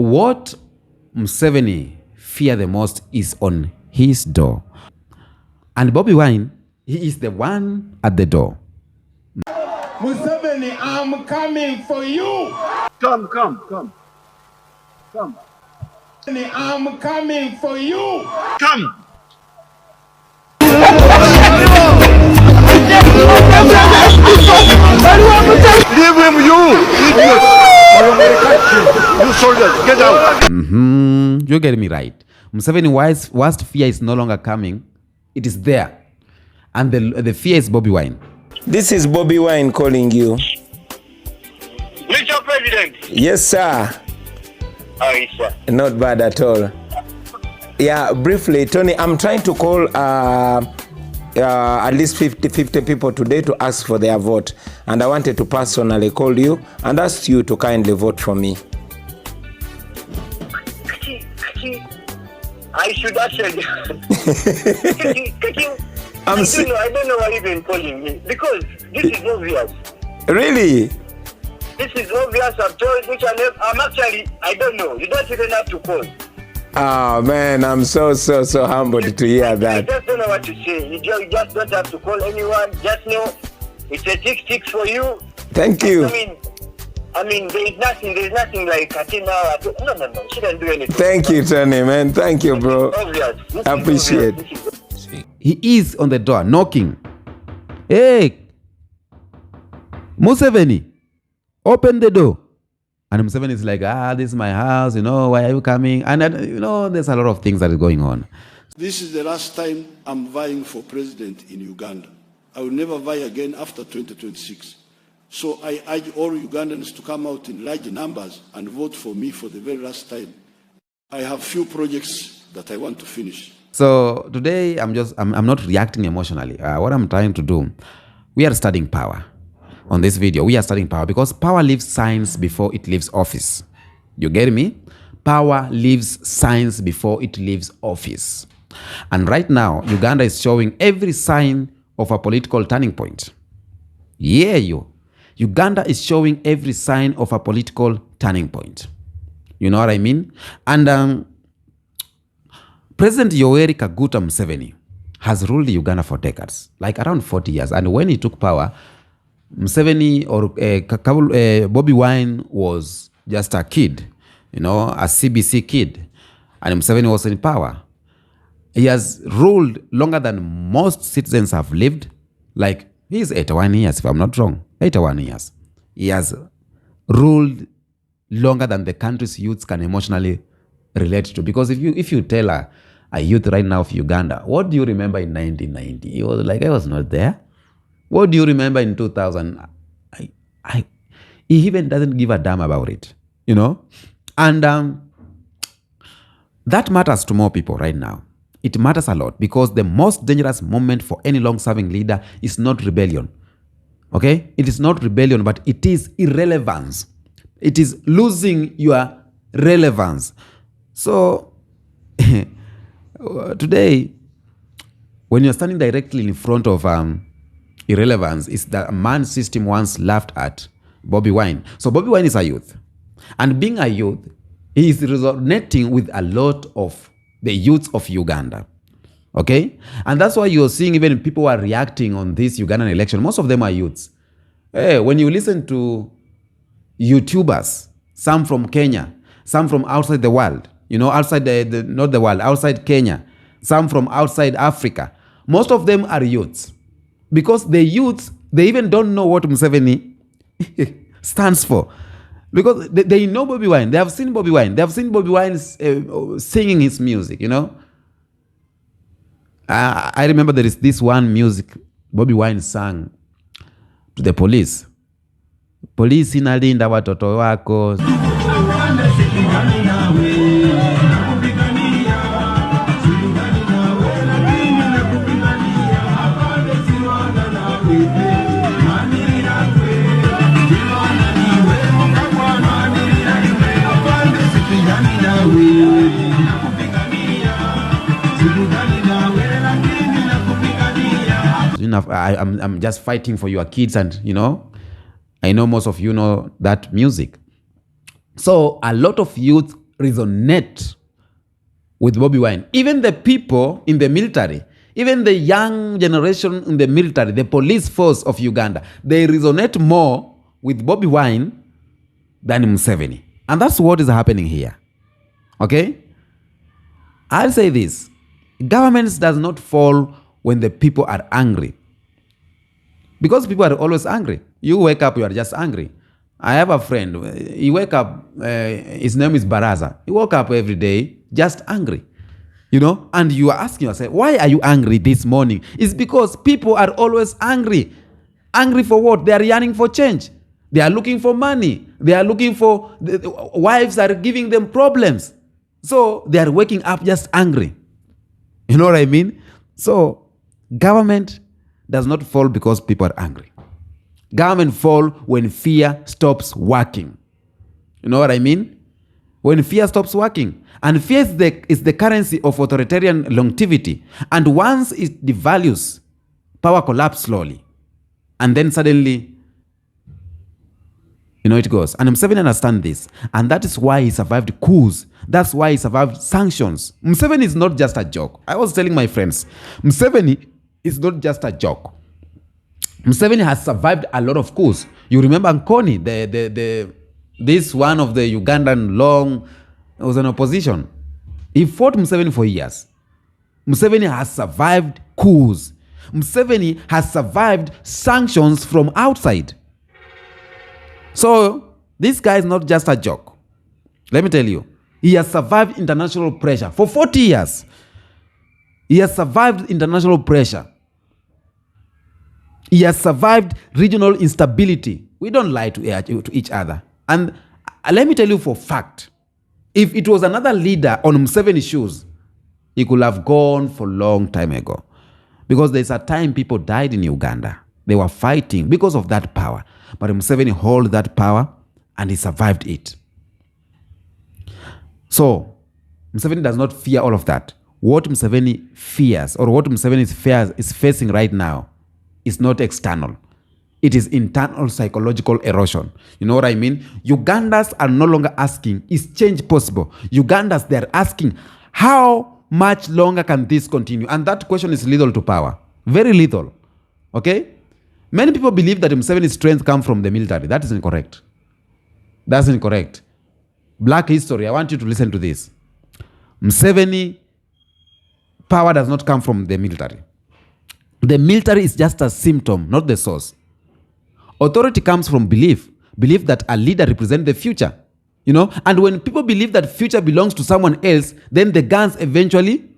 What Museveni fear the most is on his door. And Bobi Wine, he is the one at the door. Museveni, I'm coming for you. Come. Museveni, I'm coming for you. Come. Leave him, you idiot. You soldiers, get out. You're getting me right. Museveni's worst fear is no longer coming. It is there. And the fear is Bobi Wine. This is Bobi Wine calling you. Mr. President. Yes, sir. How are you, sir? Not bad at all. Yeah, briefly, Tony, I'm trying to call at least 50 people today to ask for their vote. And I wanted to personally call you and ask you to kindly vote for me. I should actually. I don't know why you've been calling me because this is obvious. Really? This is obvious. I've told which I'm actually. I don't know. You don't even have to call. Oh man, I'm so humbled to hear that. I just don't know what to say. You just don't have to call anyone. Just know it's a tick for you. Thank you. I mean, there's nothing like Katina. No. She didn't do anything. Thank you, Tony, man. Thank you, bro. Appreciate. He is on the door knocking. Hey, Museveni, open the door. And Museveni is like, this is my house, why are you coming? And, there's a lot of things that is going on. This is the last time I'm vying for president in Uganda. I will never vie again after 2026. So I urge all Ugandans to come out in large numbers and vote for me for the very last time. I have few projects that I want to finish. So today I'm not reacting emotionally. What I'm trying to do, we are studying power. On this video, we are studying power because power leaves signs before it leaves office. You get me? Power leaves signs before it leaves office. And right now, Uganda is showing every sign of a political turning point. Yeah, Uganda is showing every sign of a political turning point. You know what I mean? And President Yoweri Kaguta Museveni has ruled Uganda for decades, like around 40 years. And when he took power, Museveni or Bobi Wine was just a kid, a CBC kid. And Museveni was in power. He has ruled longer than most citizens have lived. Like, he's 81 years, if I'm not wrong. 81 years. He has ruled longer than the country's youths can emotionally relate to. Because if you tell a youth right now of Uganda, what do you remember in 1990? He was like, I was not there. What do you remember in 2000? He even doesn't give a damn about it, And that matters to more people right now. It matters a lot because the most dangerous moment for any long-serving leader is not rebellion. Okay? It is not rebellion, but it is irrelevance. It is losing your relevance. So, today, when you're standing directly in front of irrelevance, is that a man system once laughed at Bobi Wine. So Bobi Wine is a youth. And being a youth, he is resonating with a lot of the youths of Uganda. Okay? And that's why you're seeing even people are reacting on this Ugandan election. Most of them are youths. Hey, when you listen to YouTubers, some from Kenya, some from outside the world, outside not the world, outside Kenya, some from outside Africa, most of them are youths. Because the youths, they even don't know what Museveni stands for. Because they know Bobi Wine. They have seen Bobi Wine. They have seen Bobi Wine singing his music, I remember there is this one music Bobi Wine sang to the police. Police inalinda watoto wako. I'm just fighting for your kids, and I know most of you know that music. So a lot of youth resonate with Bobi Wine. Even the people in the military, even the young generation in the military, the police force of Uganda, they resonate more with Bobi Wine than Museveni. And that's what is happening here. Okay? I'll say this. Governments does not fall when the people are angry. Because people are always angry. You wake up, you are just angry. I have a friend, he wake up, his name is Baraza. He woke up every day just angry. And you are asking yourself, why are you angry this morning? It's because people are always angry. Angry for what? They are yearning for change. They are looking for money. They are looking for, wives are giving them problems. So they are waking up just angry. You know what I mean? So government does not fall because people are angry. Government fall when fear stops working. You know what I mean? When fear stops working. And fear is the currency of authoritarian longevity. And once it devalues, power collapses slowly. And then suddenly, it goes. And Museveni understands this. And that is why he survived coups. That's why he survived sanctions. Museveni is not just a joke. I was telling my friends, Museveni is not just a joke. Museveni has survived a lot of coups. You remember Nkoni, this one of the Ugandan was an opposition. He fought Museveni for years. Museveni has survived coups. Museveni has survived sanctions from outside. So this guy is not just a joke. Let me tell you, he has survived international pressure for 40 years. He has survived international pressure. He has survived regional instability. We don't lie to each other. And let me tell you for fact, if it was another leader on Museveni's shoes, he could have gone for a long time ago. Because there's a time people died in Uganda. They were fighting because of that power. But Museveni held that power and he survived it. So, Museveni does not fear all of that. What Museveni fears, or what Museveni is facing right now, is not external. It is internal psychological erosion. You know what I mean? Ugandans are no longer asking, is change possible? Ugandans, they are asking, how much longer can this continue? And that question is lethal to power. Very lethal. Okay? Many people believe that Museveni's strength comes from the military. That is incorrect. That's incorrect. Black history, I want you to listen to this. Museveni power does not come from the military. The military is just a symptom, not the source. Authority comes from belief that a leader represents the future. And when people believe that future belongs to someone else, then the guns eventually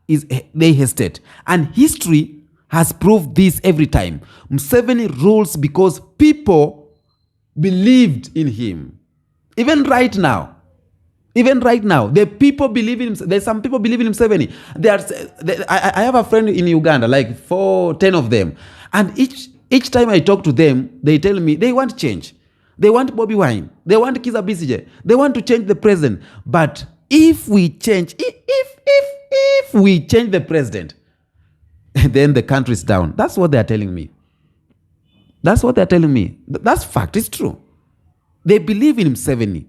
they hesitate. And history has proved this every time. Museveni rules because people believed in him. Even right now, the people believe in him. There's some people believe in Museveni. I have a friend in Uganda, like 10 of them. And each time I talk to them, they tell me they want change. They want Bobi Wine. They want Kizza Besigye. They want to change the president. But if we change, if we change the president, then the country is down. That's what they are telling me. That's fact. It's true. They believe in Museveni.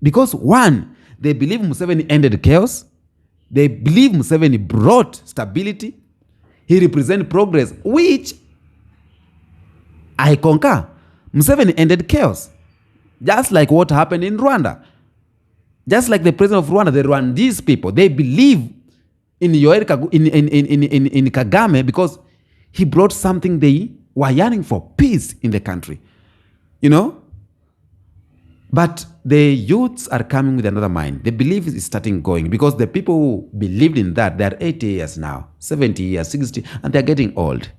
Because one, they believe Museveni ended chaos. They believe Museveni brought stability. He represents progress, which I concur. Museveni ended chaos. Just like what happened in Rwanda. Just like the president of Rwanda, the Rwandese people, they believe in Kagame because he brought something they were yearning for, peace in the country. But the youths are coming with another mind. The belief is starting going because the people who believed in that, they are 80 years now, 70 years, 60, and they're getting old.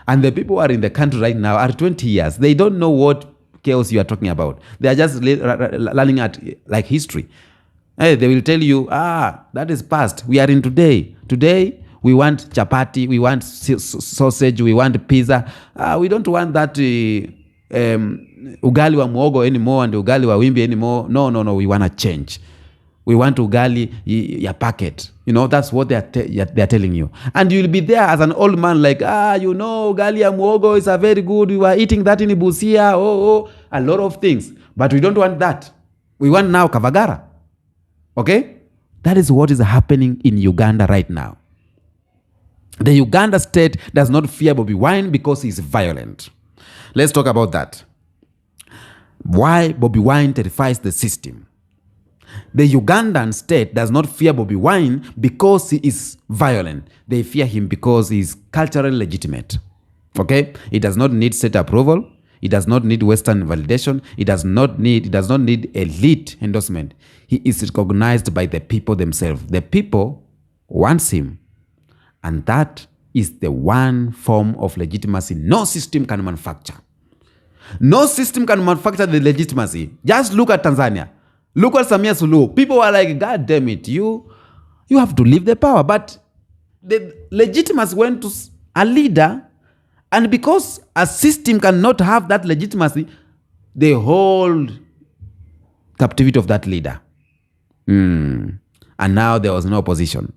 And the people who are in the country right now are 20 years. They don't know what chaos you are talking about. They are just learning at like history. Hey, they will tell you, that is past. We are in today. Today, we want chapati, we want sausage, we want pizza. We don't want that ugali wa muogo anymore and ugali wa wimbi anymore. No. We want to change. We want ugali ya packet. That's what they are telling you. And you'll be there as an old man like, ugali ya muogo is a very good. We were eating that in Busia. A lot of things. But we don't want that. We want now Kavagara. Okay? That is what is happening in Uganda right now. The Uganda state does not fear Bobi Wine because he's violent. Let's talk about that. Why Bobi Wine terrifies the system. The Ugandan state does not fear Bobi Wine because he is violent. They fear him because he is culturally legitimate. Okay? It does not need state approval. It does not need Western validation. It does not need elite endorsement. He is recognized by the people themselves. The people wants him. And that is the one form of legitimacy no system can manufacture. No system can manufacture the legitimacy. Just look at Tanzania. Look at Samia Suluhu. People were like, God damn it, you have to leave the power. But the legitimacy went to a leader. And because a system cannot have that legitimacy, they hold captivity of that leader. And now there was no opposition.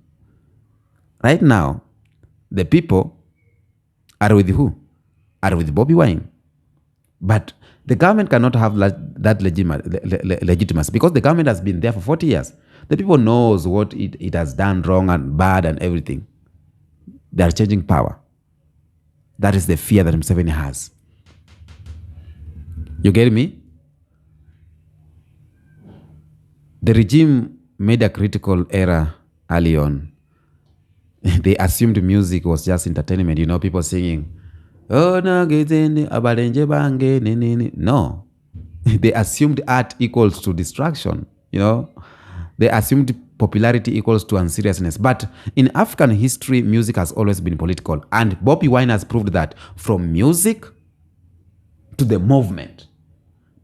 Right now, the people are with who? Are with Bobi Wine. But the government cannot have that legitimacy because the government has been there for 40 years. The people knows what it has done wrong and bad and everything. They are changing power. That is the fear that Museveni has. You get me? The regime made a critical error early on. They assumed music was just entertainment. You know, people singing, oh, no, no. They assumed art equals to distraction. You know, they assumed popularity equals to unseriousness. But in African history, music has always been political. And Bobi Wine has proved that from music to the movement.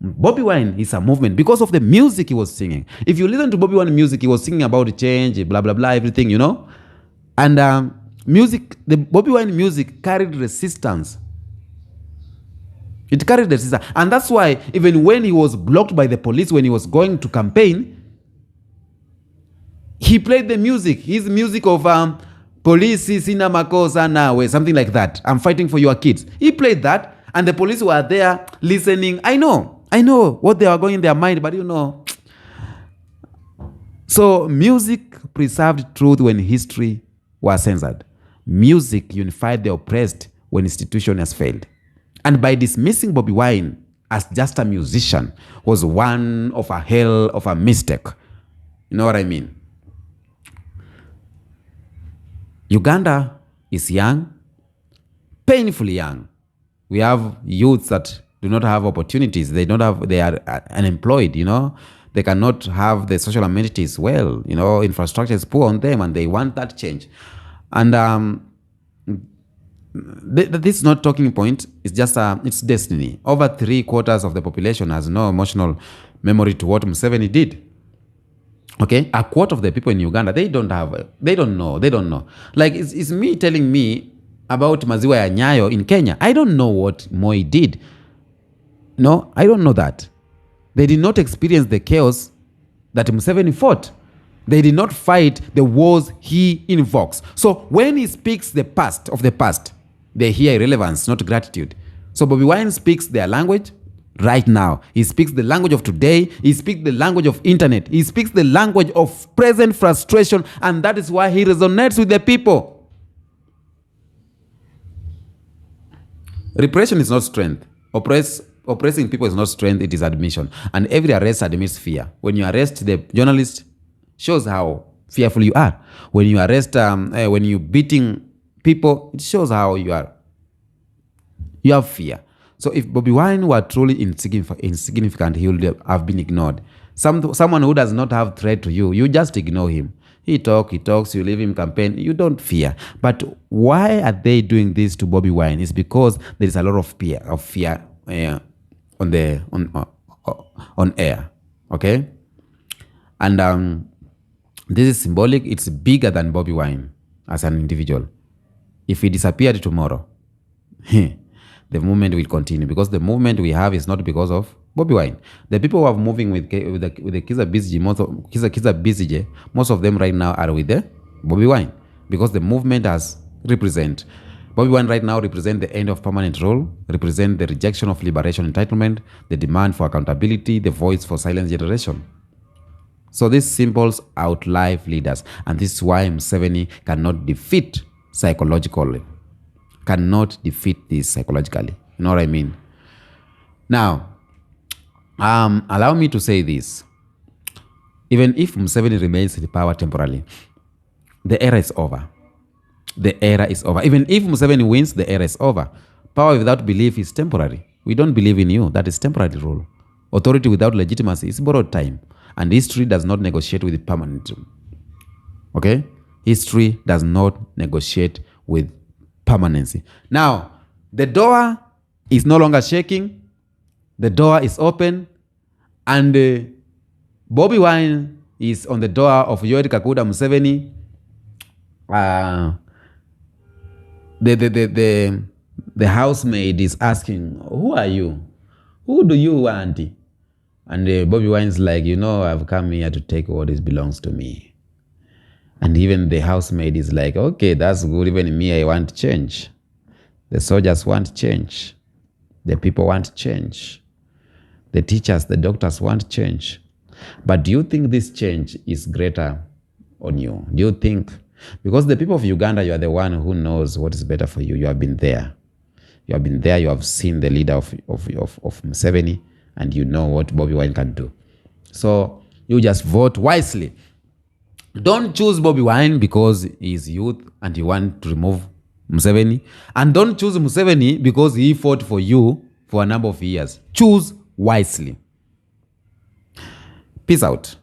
Bobi Wine is a movement because of the music he was singing. If you listen to Bobi Wine music, he was singing about change, blah, blah, blah, everything, you know. And music, the Bobi Wine music carried resistance. It carried resistance. And that's why even when he was blocked by the police when he was going to campaign, he played the music, his music of police, sina makosa nawe, something like that. I'm fighting for your kids. He played that, and the police were there listening. I know what they were going in their mind, but you know. So music preserved truth when history was censored. Music unified the oppressed when institution has failed. And by dismissing Bobi Wine as just a musician was one of a hell of a mistake. You know what I mean? Uganda is young, painfully young. We have youths that do not have opportunities. They are unemployed, you know. They cannot have the social amenities well, you know, infrastructure is poor on them and they want that change. And this is not talking point, it's just it's destiny. Over 3/4 of the population has no emotional memory to what Museveni did. Okay, a quarter of the people in Uganda, they don't know. Like, it's me telling me about Maziwa ya Nyayo in Kenya. I don't know what Moi did. No, I don't know that. They did not experience the chaos that Museveni fought. They did not fight the wars he invokes. So when he speaks the past, they hear irrelevance, not gratitude. So Bobi Wine speaks their language. Right now, he speaks the language of today. He speaks the language of internet. He speaks the language of present frustration, and that is why he resonates with the people. Repression is not strength. Oppressing people is not strength, it is admission. And every arrest admits fear. When you arrest the journalist, shows how fearful you are. When you arrest, when you beating people, it shows how you are. You have fear. So if Bobi Wine were truly insignificant, he would have been ignored. Someone who does not have threat to you, you just ignore him. He talks, you leave him campaign, you don't fear. But why are they doing this to Bobi Wine? It's because there is a lot of fear on air. Okay? And this is symbolic. It's bigger than Bobi Wine as an individual. If he disappeared tomorrow, the movement will continue, because the movement we have is not because of Bobi Wine. The people who are moving with the Kizza Besigye, most of them right now are with the Bobi Wine, because the movement has represent Bobi Wine right now represent the end of permanent rule, represent the rejection of liberation entitlement, the demand for accountability, the voice for silent generation. So these symbols outlive leaders, and this is why Museveni cannot defeat psychologically. Cannot defeat this psychologically. You know what I mean? Now, allow me to say this. Even if Museveni remains in power temporarily, the era is over. The era is over. Even if Museveni wins, the era is over. Power without belief is temporary. We don't believe in you. That is temporary rule. Authority without legitimacy is borrowed time. And history does not negotiate with permanent. Okay? History does not negotiate with permanency. Now, the door is no longer shaking. The door is open. And Bobi Wine is on the door of Yoweri Kaguta Museveni. The housemaid is asking, who are you? Who do you want? And Bobi Wine's like, I've come here to take what belongs to me. And even the housemaid is like, okay, that's good. Even me, I want change. The soldiers want change. The people want change. The teachers, the doctors want change. But do you think this change is greater on you? Do you think? Because the people of Uganda, you are the one who knows what is better for you. You have been there. You have been there. You have seen the leader of Museveni, and you know what Bobi Wine can do. So you just vote wisely. Don't choose Bobi Wine because he's youth and you want to remove Museveni. And don't choose Museveni because he fought for you for a number of years. Choose wisely. Peace out.